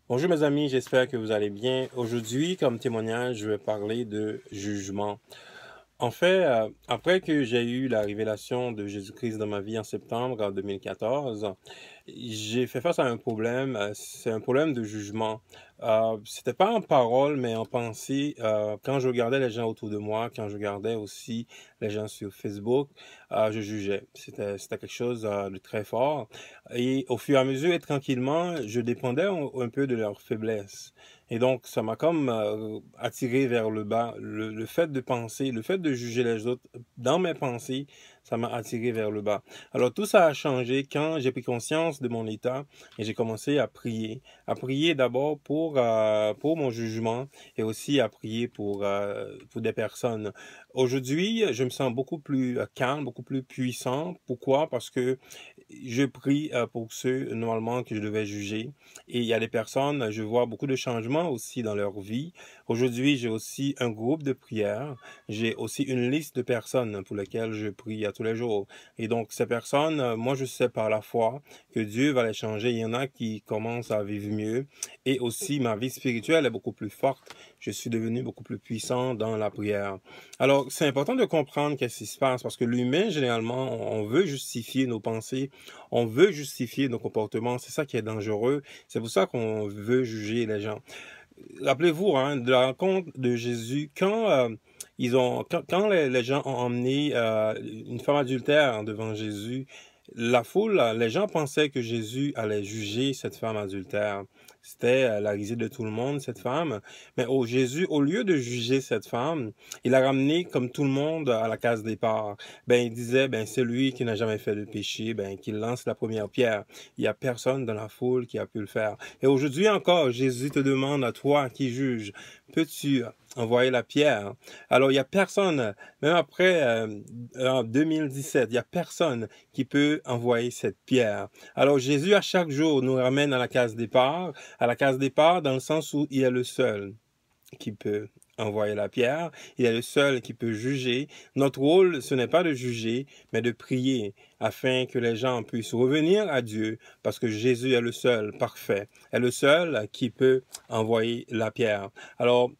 Bonjour mes amis, j'espère que vous allez bien. Aujourd'hui, comme témoignage, je vais parler de jugement. En fait, après que j'ai eu la révélation de Jésus-Christ dans ma vie en septembre 2014, j'ai fait face à un problème. C'est un problème de jugement. C'était pas en parole, mais en pensée. Quand je regardais les gens autour de moi, quand je regardais aussi les gens sur Facebook, je jugeais. C'était quelque chose de très fort. Et au fur et à mesure, et tranquillement, je dépendais un peu de leur faiblesse. Et donc, ça m'a comme attiré vers le bas. Le fait de penser, le fait de juger les autres dans mes pensées, ça m'a attiré vers le bas. Alors, tout ça a changé quand j'ai pris conscience de mon état et j'ai commencé à prier. À prier d'abord pour mon jugement et aussi à prier pour des personnes. Aujourd'hui, je me sens beaucoup plus calme, beaucoup plus puissant. Pourquoi? Parce que je prie pour ceux normalement que je devais juger. Et il y a des personnes, je vois beaucoup de changements aussi dans leur vie. Aujourd'hui, j'ai aussi un groupe de prière. J'ai aussi une liste de personnes pour lesquelles je prie à tous les jours. Et donc, ces personnes, moi, je sais par la foi que Dieu va les changer. Il y en a qui commencent à vivre mieux. Et aussi, ma vie spirituelle est beaucoup plus forte. Je suis devenu beaucoup plus puissant dans la prière. Alors, c'est important de comprendre qu'est-ce qui se passe parce que l'humain, généralement, on veut justifier nos pensées, on veut justifier nos comportements. C'est ça qui est dangereux. C'est pour ça qu'on veut juger les gens. Rappelez-vous hein, de la rencontre de Jésus quand quand les gens ont emmené une femme adultère devant Jésus. La foule, les gens pensaient que Jésus allait juger cette femme adultère. C'était la risée de tout le monde, cette femme. Mais Jésus, au lieu de juger cette femme, il a ramené comme tout le monde à la case départ. Ben, il disait, ben, c'est lui qui n'a jamais fait de péché, ben, qu'il lance la première pierre. Il n'y a personne dans la foule qui a pu le faire. Et aujourd'hui encore, Jésus te demande à toi qui juge, peux-tu envoyer la pierre? Alors, il n'y a personne, même après en 2017, il n'y a personne qui peut envoyer cette pierre. Alors, Jésus, à chaque jour, nous ramène à la case départ dans le sens où il est le seul qui peut envoyer la pierre, il est le seul qui peut juger. Notre rôle, ce n'est pas de juger, mais de prier afin que les gens puissent revenir à Dieu, parce que Jésus est le seul parfait, est le seul qui peut envoyer la pierre. Alors,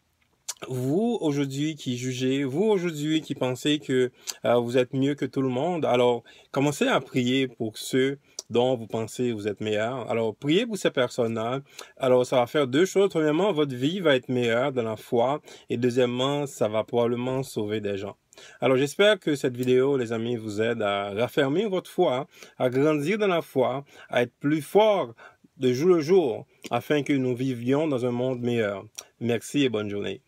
vous aujourd'hui qui jugez, vous aujourd'hui qui pensez que vous êtes mieux que tout le monde, alors commencez à prier pour ceux dont vous pensez que vous êtes meilleur. Alors priez pour ces personnes-là. Alors ça va faire deux choses. Premièrement, votre vie va être meilleure dans la foi et deuxièmement, ça va probablement sauver des gens. Alors j'espère que cette vidéo, les amis, vous aide à raffermir votre foi, à grandir dans la foi, à être plus fort de jour le jour afin que nous vivions dans un monde meilleur. Merci et bonne journée.